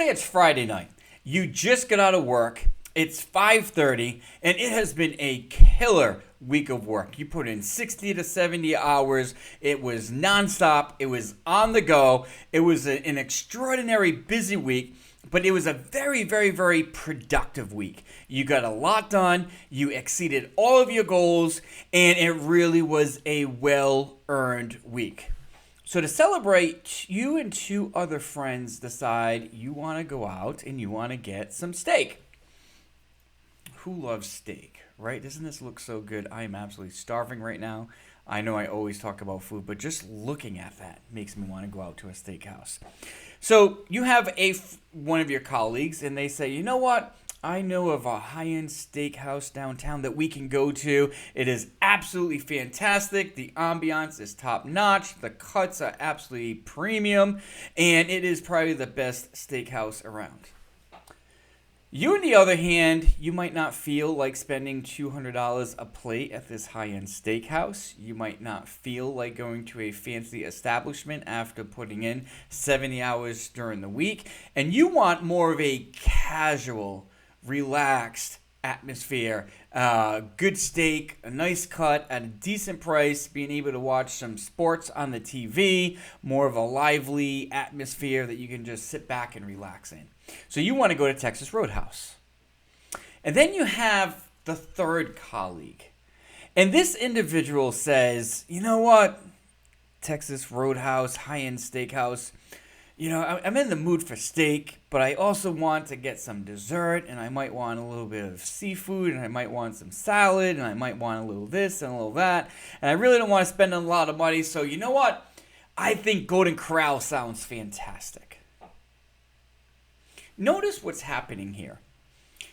say it's Friday night. You just got out of work. It's 5:30, and it has been a killer week of work. You put in 60 to 70 hours. It was nonstop. It was on the go. It was an extraordinary busy week, but it was a very, very, very productive week. You got a lot done. You exceeded all of your goals, and it really was a well-earned week. So to celebrate, you and two other friends decide you want to go out and you want to get some steak. Who loves steak, right? Doesn't this look so good? I am absolutely starving right now. I know I always talk about food, but just looking at that makes me want to go out to a steakhouse. So you have one of your colleagues, and they say, you know what? I know of a high-end steakhouse downtown that we can go to. It is absolutely fantastic. The ambiance is top-notch. The cuts are absolutely premium, and it is probably the best steakhouse around. You, on the other hand, you might not feel like spending $200 a plate at this high-end steakhouse. You might not feel like going to a fancy establishment after putting in 70 hours during the week. And you want more of a casual, relaxed atmosphere, good steak, a nice cut at a decent price, being able to watch some sports on the TV, more of a lively atmosphere that you can just sit back and relax in. So you want to go to Texas Roadhouse. And then you have the third colleague. And this individual says, you know what, Texas Roadhouse, high-end steakhouse, I'm in the mood for steak, but I also want to get some dessert, and I might want a little bit of seafood, and I might want some salad, and I might want a little this and a little that, and I really don't want to spend a lot of money, so you know what? I think Golden Corral sounds fantastic. Notice what's happening here.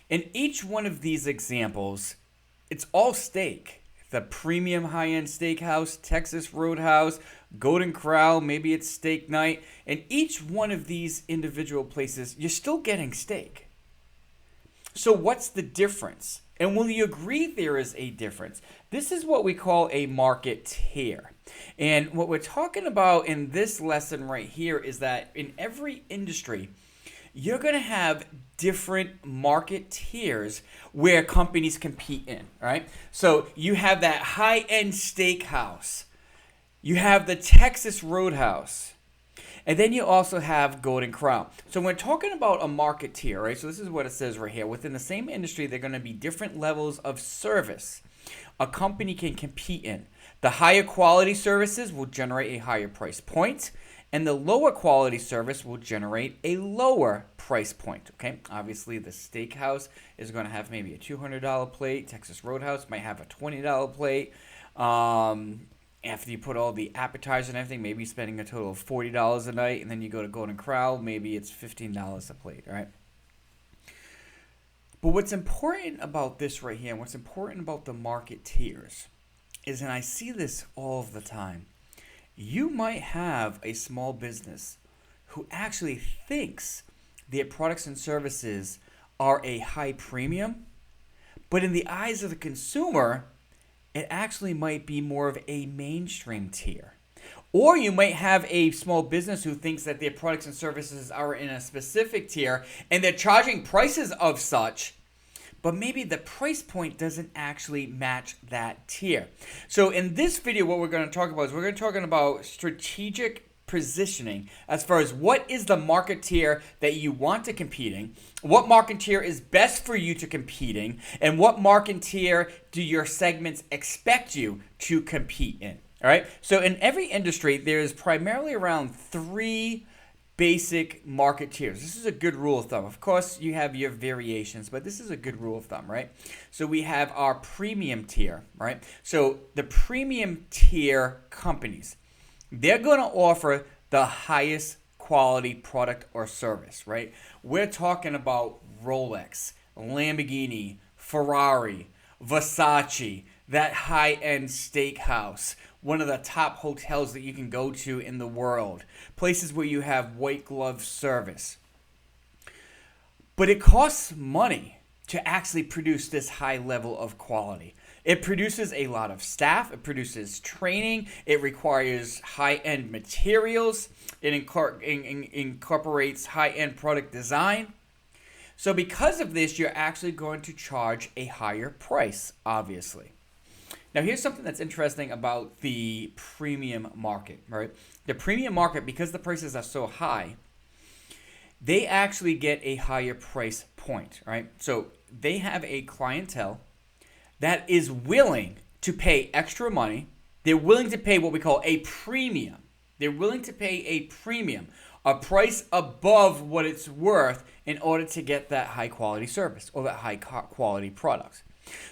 In each one of these examples, it's all steak. The premium high-end steakhouse, Texas Roadhouse, Golden Corral, maybe it's steak night. In each one of these individual places, you're still getting steak. So what's the difference? And will you agree there is a difference? This is what we call a market tier. And what we're talking about in this lesson right here is that in every industry, you're going to have different market tiers where companies compete in, right? So you have that high-end steakhouse. You have the Texas Roadhouse. And then you also have Golden Corral. So when we're talking about a market tier, right? So this is what it says right here. Within the same industry, there are going to be different levels of service a company can compete in. The higher quality services will generate a higher price point, and the lower quality service will generate a lower price point, okay? Obviously, the steakhouse is going to have maybe a $200 plate. Texas Roadhouse might have a $20 plate. After you put all the appetizers and everything, maybe spending a total of $40 a night, and then you go to Golden Corral, maybe it's $15 a plate, right? But what's important about this right here, and what's important about the market tiers, is, and I see this all of the time, you might have a small business who actually thinks their products and services are a high premium, but in the eyes of the consumer, it actually might be more of a mainstream tier. Or you might have a small business who thinks that their products and services are in a specific tier and they're charging prices of such, but maybe the price point doesn't actually match that tier. So in this video, what we're going to talk about is we're going to talk about strategic positioning as far as what is the market tier that you want to compete in, what market tier is best for you to compete in, and what market tier do your segments expect you to compete in. All right. So in every industry, there's primarily around 3 basic market tiers. This is a good rule of thumb. Of course, you have your variations, but this is a good rule of thumb, right? So we have our premium tier, right? So the premium tier companies, they're going to offer the highest quality product or service, right? We're talking about Rolex, Lamborghini, Ferrari, Versace, that high-end steakhouse, one of the top hotels that you can go to in the world, places where you have white glove service. But it costs money to actually produce this high level of quality. It produces a lot of staff. It produces training. It requires high-end materials. It incorporates high-end product design. So because of this, you're actually going to charge a higher price, obviously. Now, here's something that's interesting about the premium market, right? The premium market, because the prices are so high, they actually get a higher price point, right? So they have a clientele that is willing to pay extra money. They're willing to pay what we call a premium. They're willing to pay a premium, a price above what it's worth in order to get that high quality service or that high quality product.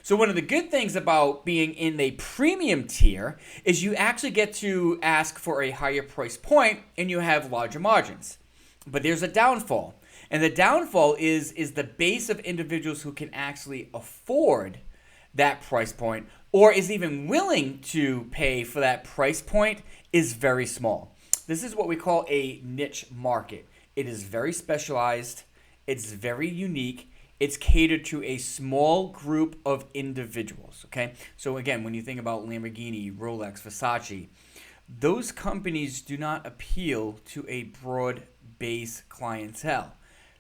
So one of the good things about being in the premium tier is you actually get to ask for a higher price point and you have larger margins. But there's a downfall. And the downfall is the base of individuals who can actually afford that price point or is even willing to pay for that price point is very small. This is what we call a niche market. It is very specialized. It's very unique. It's catered to a small group of individuals, okay? So again, when you think about Lamborghini, Rolex, Versace, those companies do not appeal to a broad base clientele.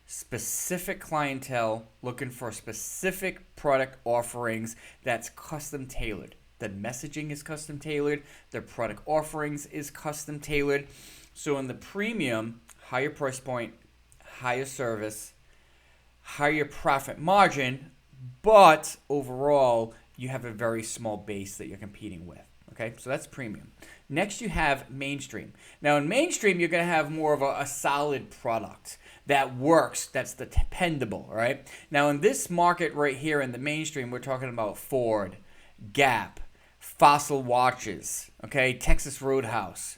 Specific clientele looking for specific product offerings that's custom tailored. The messaging is custom tailored. The product offerings is custom tailored. So in the premium, higher price point, higher service, higher profit margin, but overall you have a very small base that you're competing with. Okay, so that's premium. Next you have mainstream. Now in mainstream you're going to have more of a solid product that works, that's the dependable, right? Now in this market right here in the mainstream, we're talking about Ford, Gap, Fossil Watches, okay, Texas Roadhouse.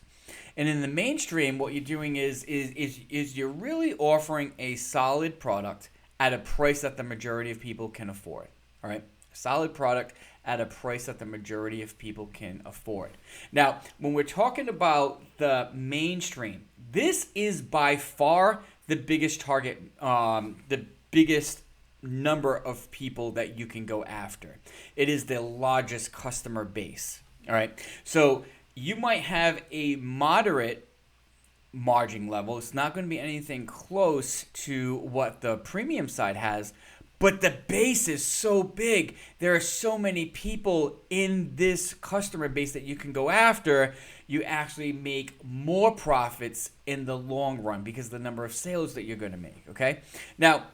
And in the mainstream, what you're doing is you're really offering a solid product at a price that the majority of people can afford. All right, a solid product at a price that the majority of people can afford. Now, when we're talking about the mainstream, this is by far the biggest target, the biggest number of people that you can go after. It is the largest customer base. All right, so you might have a moderate margin level. It's not going to be anything close to what the premium side has, but the base is so big. There are so many people in this customer base that you can go after. You actually make more profits in the long run because of the number of sales that you're going to make, okay? Now,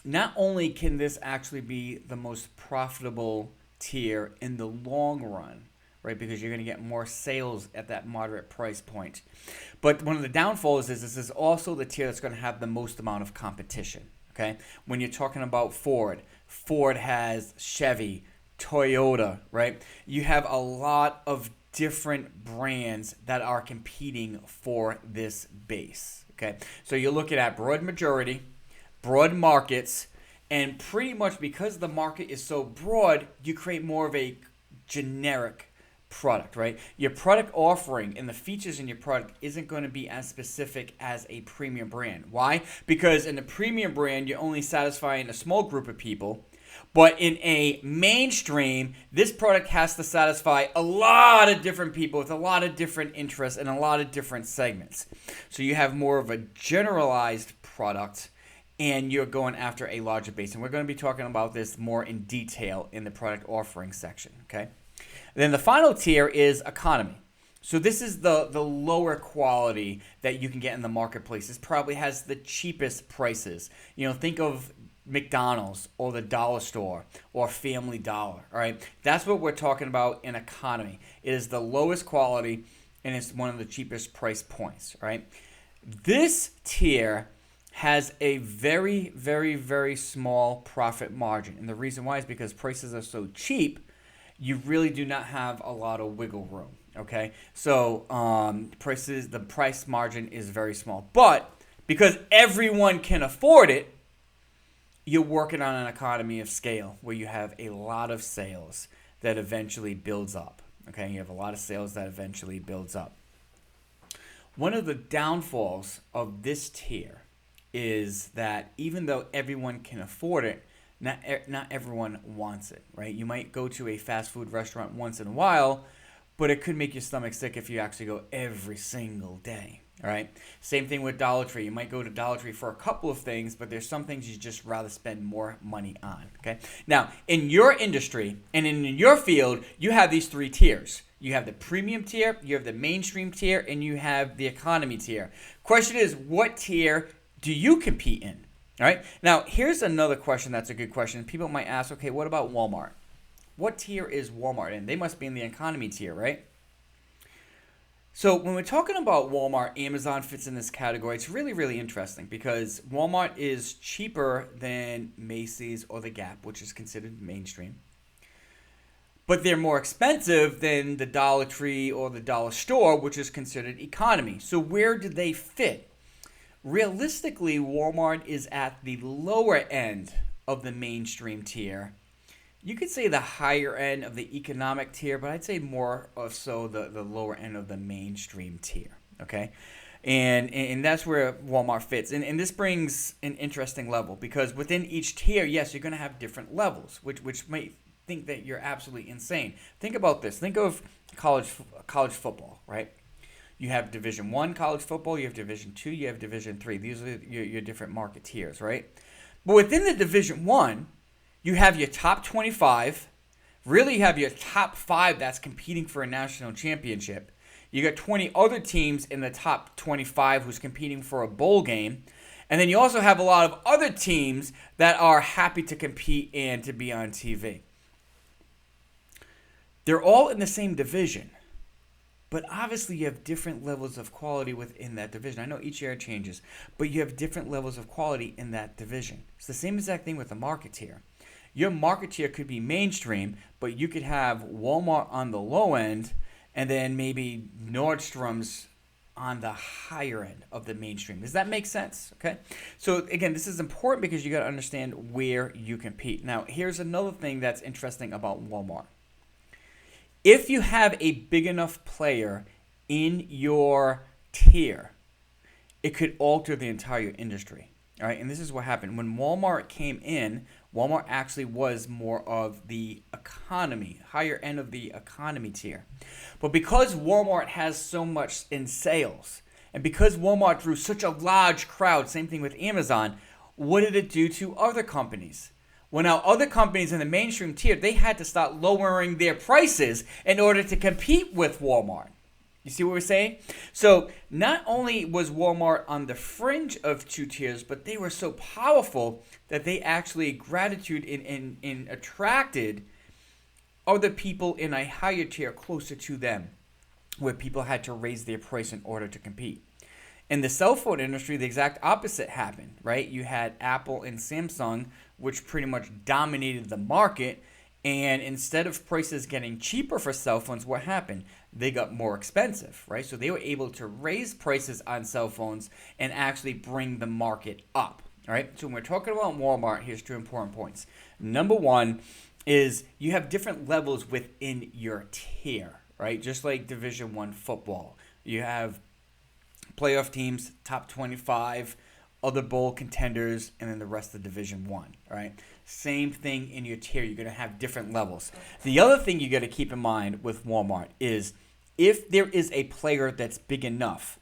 not only can this actually be the most profitable tier in the long run, right, because you're going to get more sales at that moderate price point, but one of the downfalls is this is also the tier that's going to have the most amount of competition, okay? When you're talking about Ford, Ford has Chevy, Toyota, right? You have a lot of different brands that are competing for this base, okay? So you're looking at broad majority, broad markets, and pretty much because the market is so broad, you create more of a generic product, right? Your product offering and the features in your product isn't going to be as specific as a premium brand. Why? Because in the premium brand, you're only satisfying a small group of people. But in a mainstream, this product has to satisfy a lot of different people with a lot of different interests and a lot of different segments. So you have more of a generalized product and you're going after a larger base. And we're going to be talking about this more in detail in the product offering section, okay? Then the final tier is economy. So this is the lower quality that you can get in the marketplace. This probably has the cheapest prices. You know, think of McDonald's or the dollar store or Family Dollar, all right? That's what we're talking about in economy. It is the lowest quality and it's one of the cheapest price points, right? This tier has a very, very, very small profit margin. And the reason why is because prices are so cheap, you really do not have a lot of wiggle room, okay? So the price margin is very small. But because everyone can afford it, you're working on an economy of scale where you have a lot of sales that eventually builds up, okay? You have a lot of sales that eventually builds up. One of the downfalls of this tier is that even though everyone can afford it, Not everyone wants it, right? You might go to a fast food restaurant once in a while, but it could make your stomach sick if you actually go every single day. All right. Same thing with Dollar Tree. You might go to Dollar Tree for a couple of things, but there's some things you just rather spend more money on. Okay. Now, in your industry and in your field, you have these three tiers. You have the premium tier, you have the mainstream tier, and you have the economy tier. Question is, what tier do you compete in? All right. Now, here's another question that's a good question. People might ask, okay, what about Walmart? What tier is Walmart in? They must be in the economy tier, right? So when we're talking about Walmart, Amazon fits in this category. It's really, really interesting because Walmart is cheaper than Macy's or the Gap, which is considered mainstream. But they're more expensive than the Dollar Tree or the Dollar Store, which is considered economy. So where do they fit? Realistically, Walmart is at the lower end of the mainstream tier. You could say the higher end of the economic tier, but I'd say more of so the lower end of the mainstream tier, okay? And that's where Walmart fits. And this brings an interesting level because within each tier, yes, you're going to have different levels, which might think that you're absolutely insane. Think about this. Think of college football, right? You have Division I college football, you have Division II, you have Division III. These are your different market tiers, right? But within the Division I, you have your top 25. Really, you have your top 5 that's competing for a national championship. You got 20 other teams in the top 25 who's competing for a bowl game. And then you also have a lot of other teams that are happy to compete and to be on TV. They're all in the same division. But obviously, you have different levels of quality within that division. I know each year it changes, but you have different levels of quality in that division. It's the same exact thing with the market tier. Your market tier could be mainstream, but you could have Walmart on the low end and then maybe Nordstrom's on the higher end of the mainstream. Does that make sense? Okay. So again, this is important because you got to understand where you compete. Now, here's another thing that's interesting about Walmart. If you have a big enough player in your tier, it could alter the entire industry. All right, and this is what happened. When Walmart came in, Walmart actually was more of the economy, higher end of the economy tier. But because Walmart has so much in sales, and because Walmart drew such a large crowd, same thing with Amazon, what did it do to other companies? Well, now other companies in the mainstream tier, they had to start lowering their prices in order to compete with Walmart. You see what we're saying? So not only was Walmart on the fringe of two tiers, but they were so powerful that they actually gratitude and attracted other people in a higher tier closer to them, where people had to raise their price in order to compete. In the cell phone industry, the exact opposite happened, right? You had Apple and Samsung, which pretty much dominated the market. And instead of prices getting cheaper for cell phones, what happened? They got more expensive, right? So they were able to raise prices on cell phones and actually bring the market up, all right? So when we're talking about Walmart, here's 2 important points. Number 1 is you have different levels within your tier, right? Just like Division I football. You have playoff teams, top 25, other bowl contenders, and then the rest of Division I, all right? Same thing in your tier. You're going to have different levels. The other thing you got to keep in mind with Walmart is if there is a player that's big enough,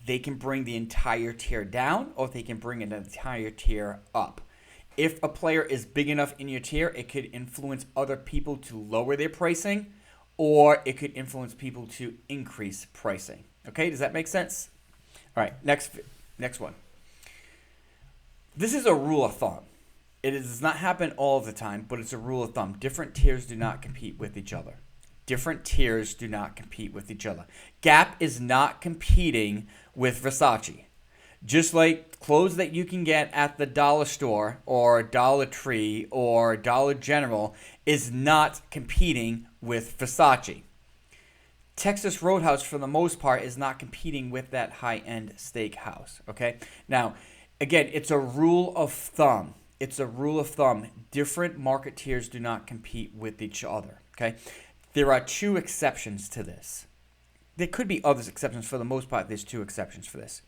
they can bring the entire tier down or they can bring an entire tier up. If a player is big enough in your tier, it could influence other people to lower their pricing, or it could influence people to increase pricing. Okay, does that make sense? All right, next one. This is a rule of thumb. It does not happen all the time, but it's a rule of thumb. Different tiers do not compete with each other. Different tiers do not compete with each other. Gap is not competing with Versace. Just like clothes that you can get at the dollar store or Dollar Tree or Dollar General is not competing with Versace. Texas Roadhouse, for the most part, is not competing with that high-end steakhouse, okay? Now, again, it's a rule of thumb. It's a rule of thumb. Different market tiers do not compete with each other, okay? There are 2 exceptions to this. There could be other exceptions. For the most part, there's 2 exceptions for this.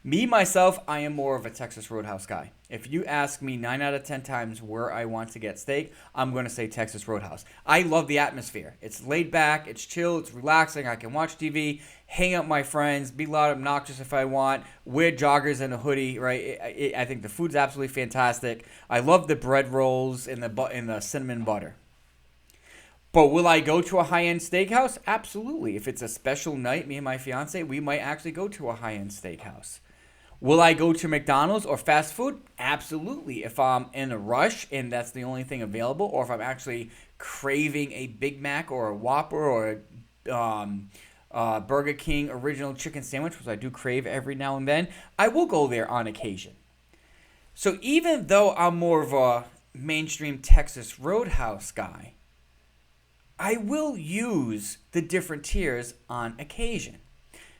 Me, myself, I am more of a Texas Roadhouse guy. If you ask me 9 out of 10 times where I want to get steak, I'm going to say Texas Roadhouse. I love the atmosphere. It's laid back, it's chill, it's relaxing. I can watch TV, hang out with my friends, be loud, obnoxious if I want, wear joggers and a hoodie, right? I think the food's absolutely fantastic. I love the bread rolls and the cinnamon butter. But will I go to a high-end steakhouse? Absolutely. If it's a special night, me and my fiance, we might actually go to a high-end steakhouse. Will I go to McDonald's or fast food? Absolutely. If I'm in a rush and that's the only thing available, or if I'm actually craving a Big Mac or a Whopper or a Burger King original chicken sandwich, which I do crave every now and then, I will go there on occasion. So even though I'm more of a mainstream Texas Roadhouse guy, I will use the different tiers on occasion.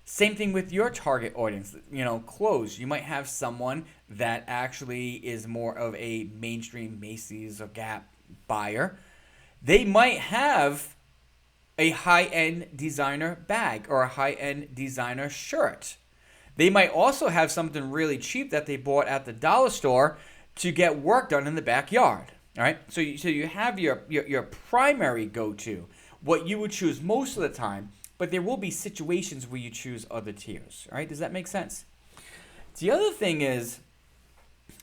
Same thing with your target audience. Clothes. You might have someone that actually is more of a mainstream Macy's or Gap buyer. They might have a high-end designer bag or a high-end designer shirt. They might also have something really cheap that they bought at the dollar store to get work done in the backyard. All right, so you have your primary go-to, what you would choose most of the time, but there will be situations where you choose other tiers. All right, does that make sense? The other thing is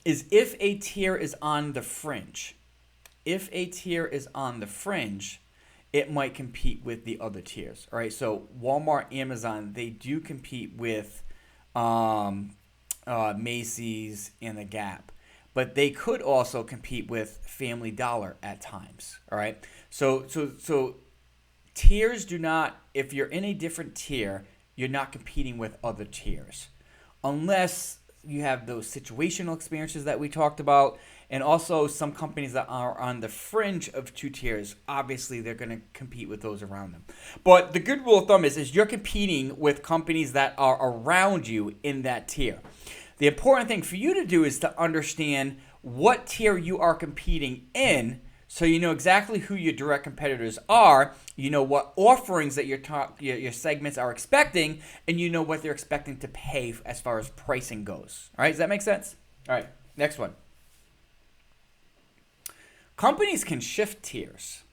if a tier is on the fringe, it might compete with the other tiers. All right, so Walmart, Amazon, they do compete with Macy's and the Gap. But they could also compete with Family Dollar at times. All right. So tiers do not. If you're in a different tier, you're not competing with other tiers, unless you have those situational experiences that we talked about, and also some companies that are on the fringe of two tiers. Obviously, they're going to compete with those around them. But the good rule of thumb is you're competing with companies that are around you in that tier. The important thing for you to do is to understand what tier you are competing in, so you know exactly who your direct competitors are, you know what offerings that your segments are expecting, and you know what they're expecting to pay as far as pricing goes. All right, does that make sense? All right, next one. Companies can shift tiers.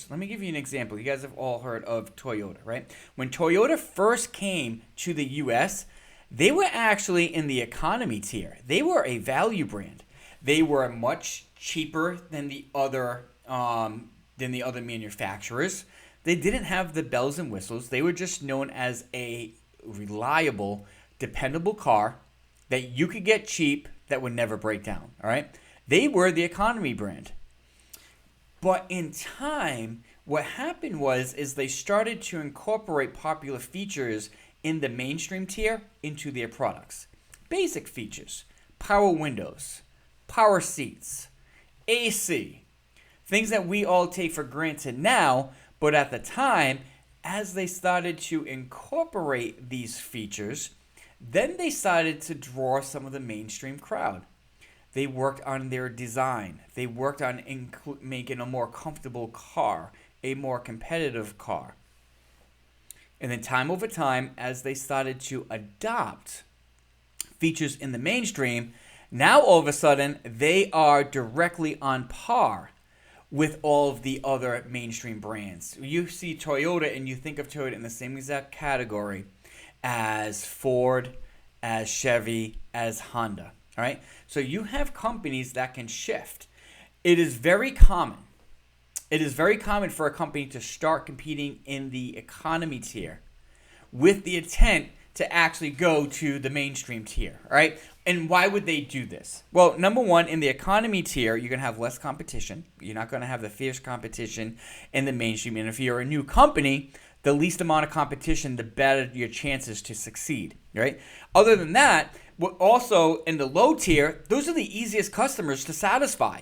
Let me give you an example. You guys have all heard of Toyota, right? When Toyota first came to the U.S., they were actually in the economy tier. They were a value brand. They were much cheaper than the other manufacturers. They didn't have the bells and whistles. They were just known as a reliable, dependable car that you could get cheap that would never break down. All right? They were the economy brand. But in time, what happened is they started to incorporate popular features in the mainstream tier into their products. Basic features: power windows, power seats, AC, things that we all take for granted now, but at the time, as they started to incorporate these features, then they started to draw some of the mainstream crowd. They worked on their design. They worked on making a more comfortable car, a more competitive car. And then time over time, as they started to adopt features in the mainstream, now all of a sudden, they are directly on par with all of the other mainstream brands. You see Toyota and you think of Toyota in the same exact category as Ford, as Chevy, as Honda. All right, so you have companies that can shift. It is very common. It is very common for a company to start competing in the economy tier with the intent to actually go to the mainstream tier. All right, and why would they do this? Well, number one, in the economy tier, you're going to have less competition. You're not going to have the fierce competition in the mainstream. And if you're a new company, the least amount of competition, the better your chances to succeed. Right? Other than that, also in the low tier, those are the easiest customers to satisfy.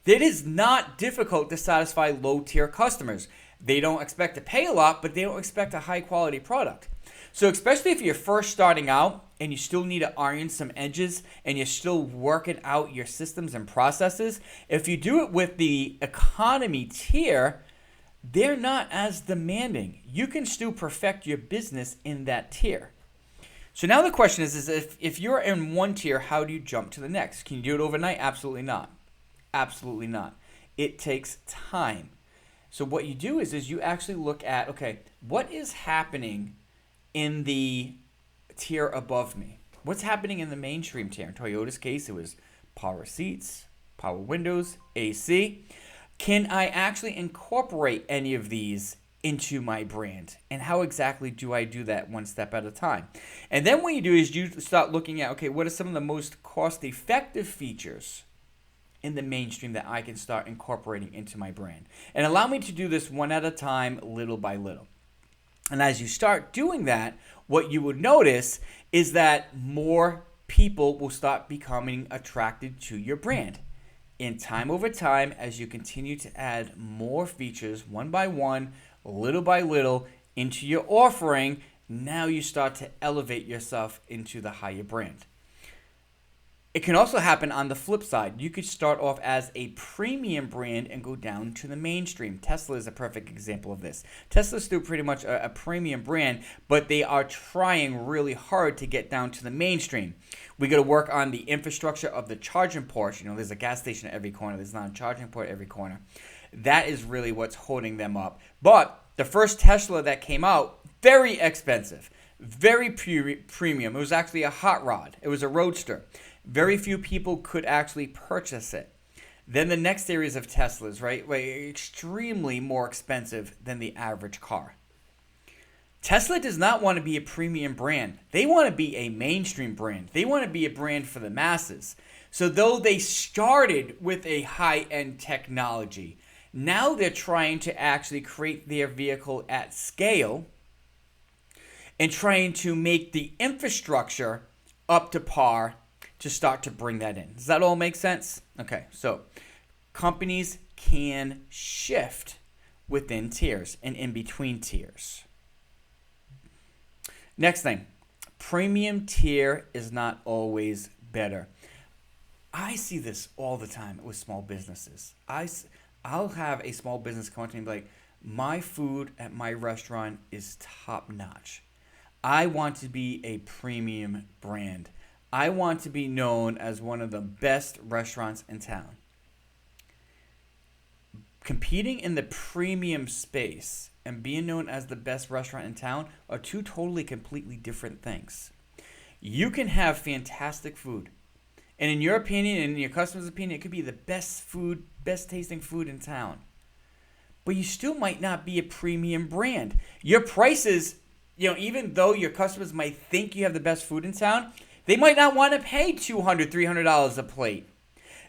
It is not difficult to satisfy low tier customers. They don't expect to pay a lot, but they don't expect a high quality product. So especially if you're first starting out and you still need to iron some edges and you're still working out your systems and processes, if you do it with the economy tier, they're not as demanding. You can still perfect your business in that tier. So now the question is if you're in one tier, how do you jump to the next? Can you do it overnight? Absolutely not. Absolutely not. It takes time. So what you do is you actually look at, okay, what is happening in the tier above me? What's happening in the mainstream tier? In Toyota's case, it was power seats, power windows, AC. Can I actually incorporate any of these into my brand? And how exactly do I do that one step at a time? And then what you do is you start looking at, okay, what are some of the most cost-effective features in the mainstream that I can start incorporating into my brand? And allow me to do this one at a time, little by little. And as you start doing that, what you would notice is that more people will start becoming attracted to your brand. In time over time, as you continue to add more features one by one, little by little into your offering, now you start to elevate yourself into the higher brand. It can also happen on the flip side. You could start off as a premium brand and go down to the mainstream. Tesla is a perfect example of this. Tesla's still pretty much a premium brand, but they are trying really hard to get down to the mainstream. We got to work on the infrastructure of the charging ports. You know, there's a gas station at every corner. There's not a charging port at every corner. That is really what's holding them up. But the first Tesla that came out, very expensive, very premium. It was actually a hot rod. It was a roadster. Very few people could actually purchase it. Then the next series of Teslas, right, were extremely more expensive than the average car. Tesla does not want to be a premium brand. They want to be a mainstream brand. They want to be a brand for the masses. So though they started with a high-end technology, now they're trying to actually create their vehicle at scale and trying to make the infrastructure up to par to start to bring that in. Does that all make sense? Okay, so companies can shift within tiers and in between tiers. Next thing, premium tier is not always better. I see this all the time with small businesses. I'll have a small business come to me and be like, my food at my restaurant is top notch. I want to be a premium brand. I want to be known as one of the best restaurants in town. Competing in the premium space and being known as the best restaurant in town are two totally, completely different things. You can have fantastic food. And in your opinion, and in your customer's opinion, it could be the best food, best tasting food in town. But you still might not be a premium brand. Your prices, even though your customers might think you have the best food in town, they might not want to pay $200, $300 a plate.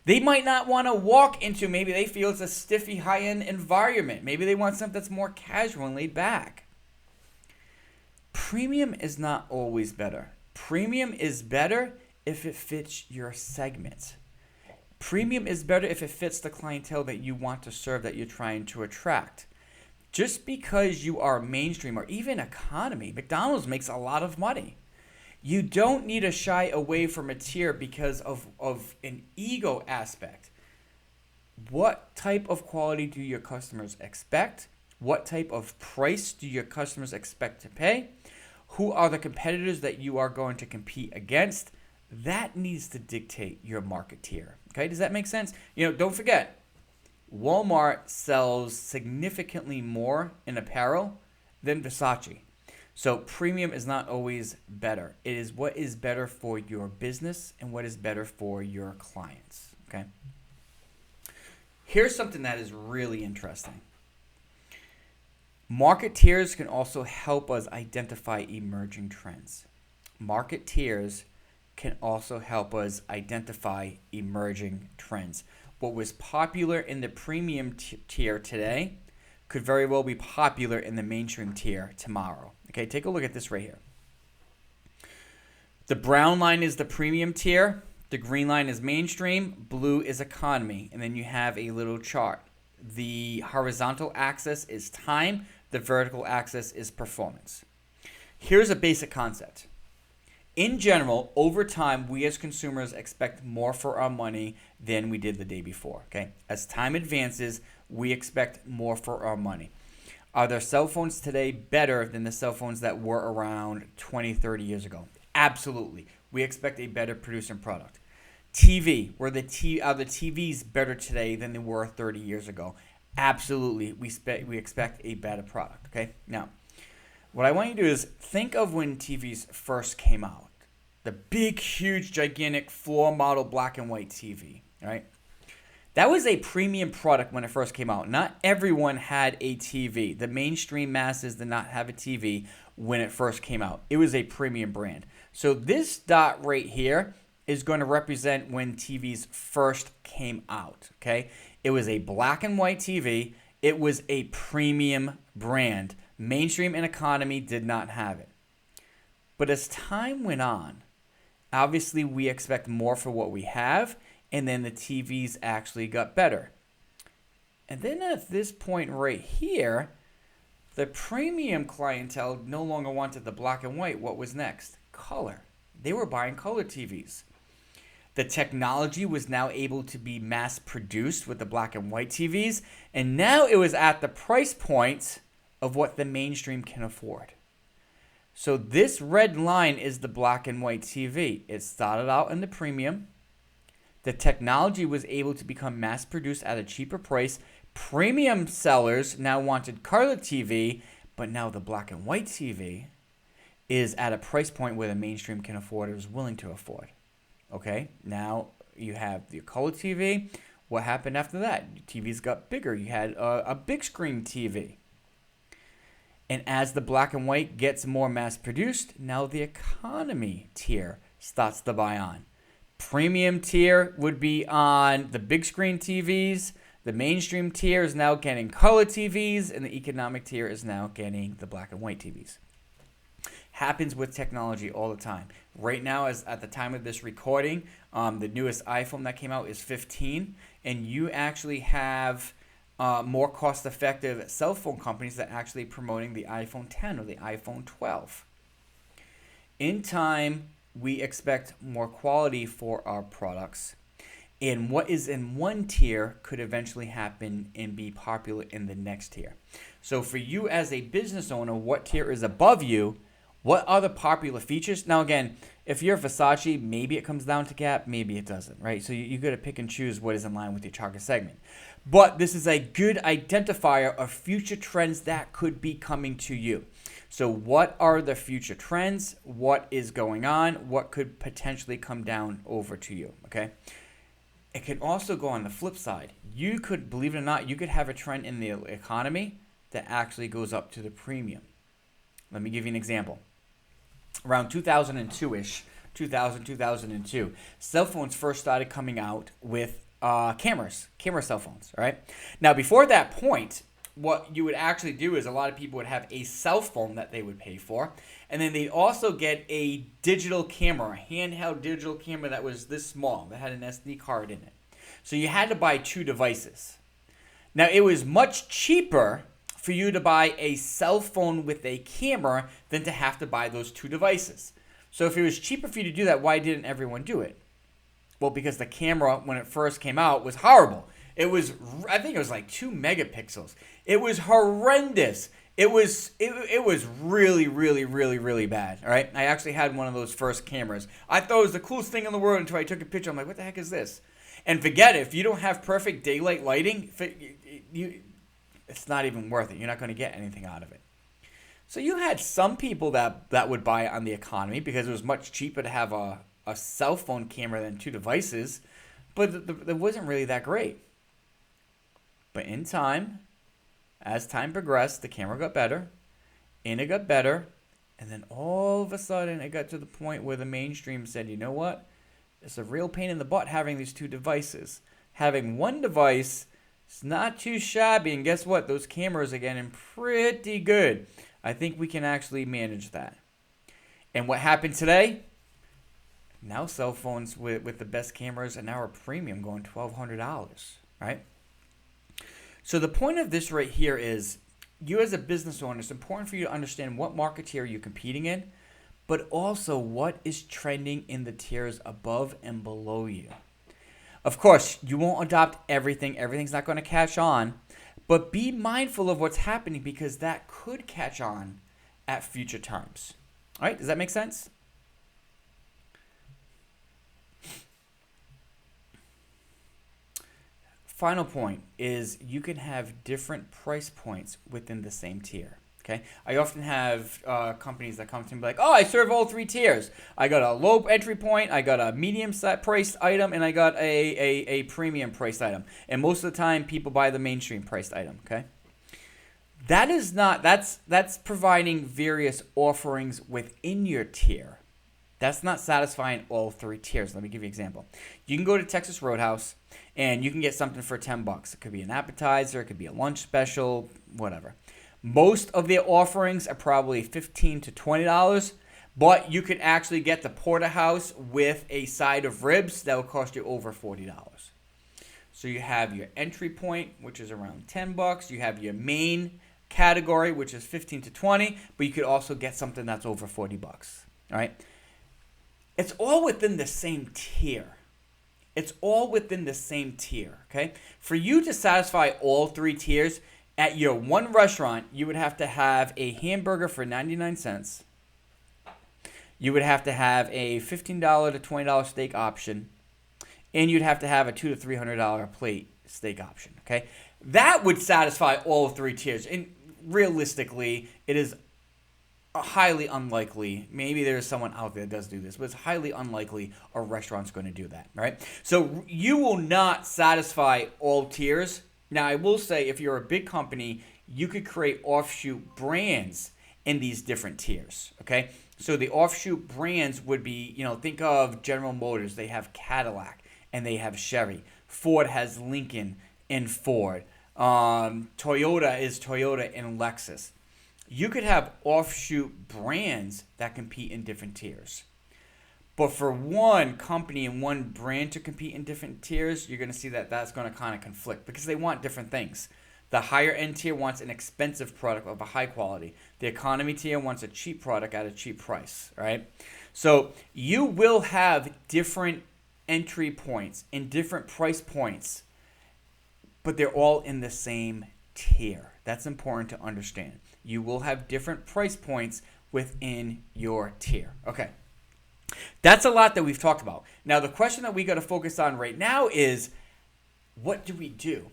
They might not want to walk into, maybe they feel it's a stiffy, high-end environment. Maybe they want something that's more casual and laid back. Premium is not always better. Premium is better if it fits your segment. Premium is better if it fits the clientele that you want to serve, that you're trying to attract. Just because you are mainstream or even economy, McDonald's makes a lot of money. You don't need to shy away from a tier because of an ego aspect. What type of quality do your customers expect? What type of price do your customers expect to pay? Who are the competitors that you are going to compete against? That needs to dictate your market tier. Okay, does that make sense? Don't forget, Walmart sells significantly more in apparel than Versace. So premium is not always better. It is what is better for your business and what is better for your clients. Okay. Here's something that is really interesting. Market tiers can also help us identify emerging trends. Market tiers can also help us identify emerging trends. What was popular in the premium tier today could very well be popular in the mainstream tier tomorrow. Okay, take a look at this right here. The brown line is the premium tier. The green line is mainstream. Blue is economy. And then you have a little chart. The horizontal axis is time. The vertical axis is performance. Here's a basic concept. In general, over time, we as consumers expect more for our money than we did the day before. Okay, as time advances, we expect more for our money. Are their cell phones today better than the cell phones that were around 20, 30 years ago? Absolutely. We expect a better producing product. TV, are the TVs better today than they were 30 years ago? Absolutely. We expect a better product. Okay. Now, what I want you to do is think of when TVs first came out. The big, huge, gigantic floor model black and white TV. Right. That was a premium product when it first came out. Not everyone had a TV. The mainstream masses did not have a TV when it first came out. It was a premium brand. So this dot right here is going to represent when TVs first came out, okay? It was a black and white TV. It was a premium brand. Mainstream and economy did not have it. But as time went on, obviously we expect more for what we have, and then the TVs actually got better. And then at this point right here, the premium clientele no longer wanted the black and white. What was next? Color. They were buying color TVs. The technology was now able to be mass produced with the black and white TVs, and now it was at the price point of what the mainstream can afford. So this red line is the black and white TV. It started out in the premium. The technology was able to become mass produced at a cheaper price. Premium sellers now wanted color TV, but now the black and white TV is at a price point where the mainstream can afford or is willing to afford. Okay, now you have the color TV. What happened after that? TVs got bigger. You had a big screen TV. And as the black and white gets more mass produced, now the economy tier starts to buy on. Premium tier would be on the big screen TVs. The mainstream tier is now getting color TVs, and the economic tier is now getting the black and white TVs. Happens with technology all the time. Right now, as at the time of this recording, the newest iPhone that came out is 15, and you actually have more cost-effective cell phone companies that are actually promoting the iPhone 10 or the iPhone 12. In time, we expect more quality for our products, and what is in one tier could eventually happen and be popular in the next tier. So for you as a business owner, what tier is above you? What are the popular features? Now, again, if you're Versace, maybe it comes down to Gap, maybe it doesn't, right? So you got to pick and choose what is in line with your target segment. But this is a good identifier of future trends that could be coming to you. So what are the future trends? What is going on? What could potentially come down over to you, okay? It can also go on the flip side. You could, believe it or not, you could have a trend in the economy that actually goes up to the premium. Let me give you an example. Around 2002-ish, 2002, cell phones first started coming out with camera cell phones, all right? Now, before that point, what you would actually do is a lot of people would have a cell phone that they would pay for, and then they'd also get a digital camera, a handheld digital camera that was this small, that had an SD card in it. So you had to buy two devices. Now, it was much cheaper for you to buy a cell phone with a camera than to have to buy those two devices. So if it was cheaper for you to do that, why didn't everyone do it? Well, because the camera, when it first came out, was horrible. I think it was like 2 megapixels. It was horrendous. It was really, really, really, really bad. All right. I actually had one of those first cameras. I thought it was the coolest thing in the world until I took a picture. I'm like, what the heck is this? And forget it. If you don't have perfect daylight lighting, it's not even worth it. You're not going to get anything out of it. So you had some people that would buy it on the economy because it was much cheaper to have a cell phone camera than two devices, but it wasn't really that great. But in time, as time progressed, the camera got better, and it got better, and then all of a sudden it got to the point where the mainstream said, you know what? It's a real pain in the butt having these two devices. Having one device, it's not too shabby, and guess what? Those cameras are getting pretty good. I think we can actually manage that. And what happened today? Now cell phones with the best cameras are now a premium going $1,200, right? So the point of this right here is, you as a business owner, it's important for you to understand what market tier you're competing in, but also what is trending in the tiers above and below you. Of course, you won't adopt everything. Everything's not going to catch on. But be mindful of what's happening because that could catch on at future times. All right, does that make sense? Final point is you can have different price points within the same tier. Okay, I often have companies that come to me and be like, "Oh, I serve all three tiers. I got a low entry point, I got a medium priced item, and I got a premium priced item." And most of the time, people buy the mainstream priced item. Okay, that is not that's providing various offerings within your tier. That's not satisfying all three tiers. Let me give you an example. You can go to Texas Roadhouse and you can get something for $10. It could be an appetizer, it could be a lunch special, whatever. Most of their offerings are probably $15 to $20, but you could actually get the porterhouse with a side of ribs that will cost you over $40. So you have your entry point, which is around $10. You have your main category, which is 15 to 20, but you could also get something that's over $40. All right? It's all within the same tier. It's all within the same tier, okay? For you to satisfy all three tiers, at your one restaurant, you would have to have a hamburger for 99 cents. You would have to have a $15 to $20 steak option. And you'd have to have a $200 to $300 plate steak option, okay? That would satisfy all three tiers. And realistically, it is highly unlikely. Maybe there's someone out there that does do this, but it's highly unlikely a restaurant's going to do that, right? So you will not satisfy all tiers. Now, I will say if you're a big company, you could create offshoot brands in these different tiers, okay? So the offshoot brands would be, think of General Motors. They have Cadillac and they have Chevy. Ford has Lincoln and Ford. Toyota is Toyota and Lexus. You could have offshoot brands that compete in different tiers. But for one company and one brand to compete in different tiers, you're going to see that that's going to kind of conflict because they want different things. The higher end tier wants an expensive product of a high quality. The economy tier wants a cheap product at a cheap price, right? So you will have different entry points and different price points, but they're all in the same tier. That's important to understand. You will have different price points within your tier. Okay. That's a lot that we've talked about. Now, the question that we got to focus on right now is, what do we do?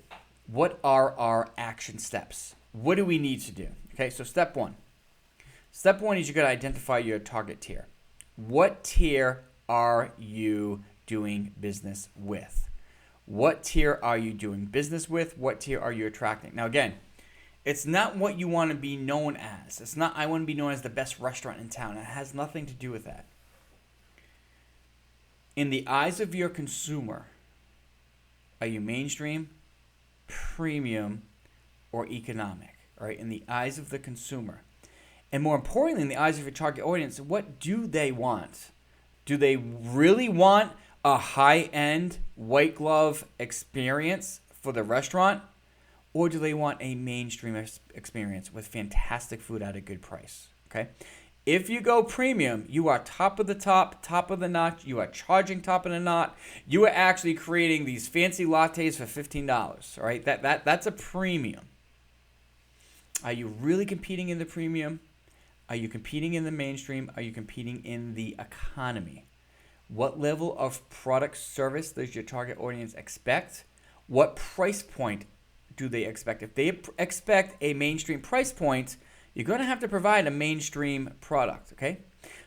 What are our action steps? What do we need to do? Okay, so step one. Step one is you got to identify your target tier. What tier are you doing business with? What tier are you doing business with? What tier are you attracting? Now, again, it's not what you want to be known as. It's not, I want to be known as the best restaurant in town. It has nothing to do with that. In the eyes of your consumer, are you mainstream, premium, or economic? All right, in the eyes of the consumer. And more importantly, in the eyes of your target audience, what do they want? Do they really want a high-end white glove experience for the restaurant? Or do they want a mainstream experience with fantastic food at a good price? Okay. If you go premium, you are top of the top, top of the notch. You are charging top of the notch. You are actually creating these fancy lattes for $15. All right, that's a premium. Are you really competing in the premium? Are you competing in the mainstream? Are you competing in the economy? What level of product service does your target audience expect? What price point do they expect? If they expect a mainstream price point, you're going to have to provide a mainstream product, okay?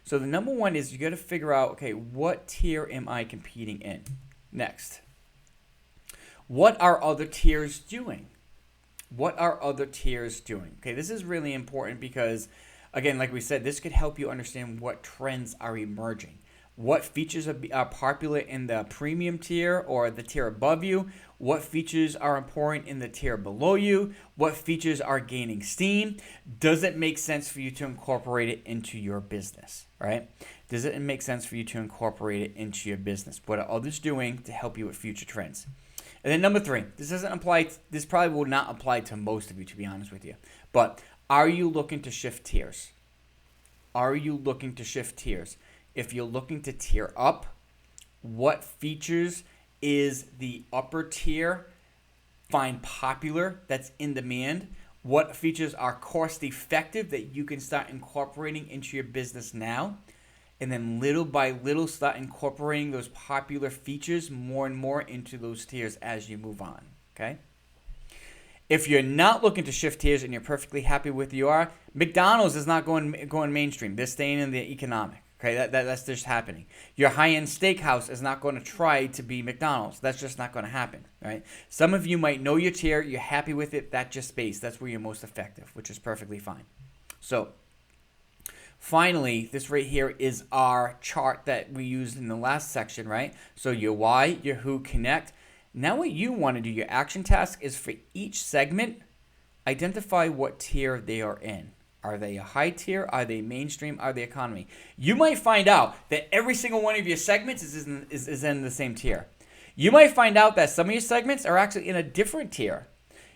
So the number one is you got to figure out, okay, what tier am I competing in? Next. What are other tiers doing? What are other tiers doing? Okay, this is really important because, again, like we said, this could help you understand what trends are emerging. What features are popular in the premium tier or the tier above you? What features are important in the tier below you? What features are gaining steam? Does it make sense for you to incorporate it into your business, right? Does it make sense for you to incorporate it into your business? What are others doing to help you with future trends? And then number three, this probably will not apply to most of you, to be honest with you. But are you looking to shift tiers? Are you looking to shift tiers? If you're looking to tier up, what features is the upper tier find popular that's in demand, what features are cost effective that you can start incorporating into your business now, and then little by little start incorporating those popular features more and more into those tiers as you move on, okay? If you're not looking to shift tiers and you're perfectly happy with who you are, McDonald's is not going mainstream. They're staying in the economic. Okay, that's just happening. Your high-end steakhouse is not going to try to be McDonald's. That's just not going to happen, right? Some of you might know your tier. You're happy with it. That's your space. That's where you're most effective, which is perfectly fine. So finally, this right here is our chart that we used in the last section, right? So your why, your who, connect. Now what you want to do, your action task, is for each segment, identify what tier they are in. Are they a high tier? Are they mainstream? Are they economy? You might find out that every single one of your segments is in the same tier. You might find out that some of your segments are actually in a different tier.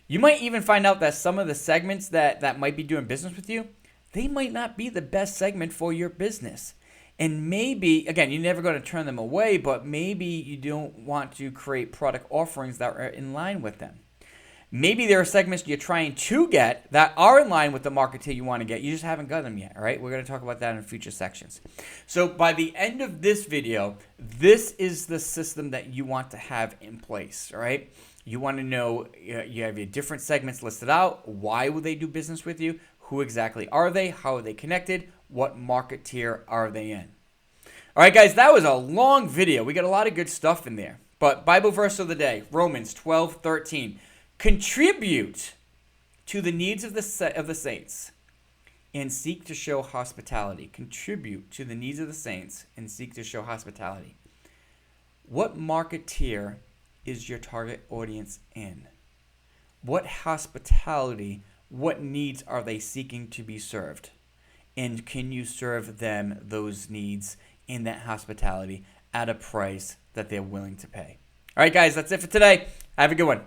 You might even find out that some of the segments that might be doing business with you, they might not be the best segment for your business. And maybe, again, you're never going to turn them away, but maybe you don't want to create product offerings that are in line with them. Maybe there are segments you're trying to get that are in line with the market tier you want to get. You just haven't got them yet, all right? We're going to talk about that in future sections. So by the end of this video, this is the system that you want to have in place, all right? You want to know, you have your different segments listed out. Why will they do business with you? Who exactly are they? How are they connected? What market tier are they in? All right, guys, that was a long video. We got a lot of good stuff in there. But Bible verse of the day, Romans 12:13. Contribute to the needs of the saints and seek to show hospitality. Contribute to the needs of the saints and seek to show hospitality. What market tier is your target audience in? What hospitality, what needs are they seeking to be served? And can you serve them those needs in that hospitality at a price that they're willing to pay? All right, guys, that's it for today. Have a good one.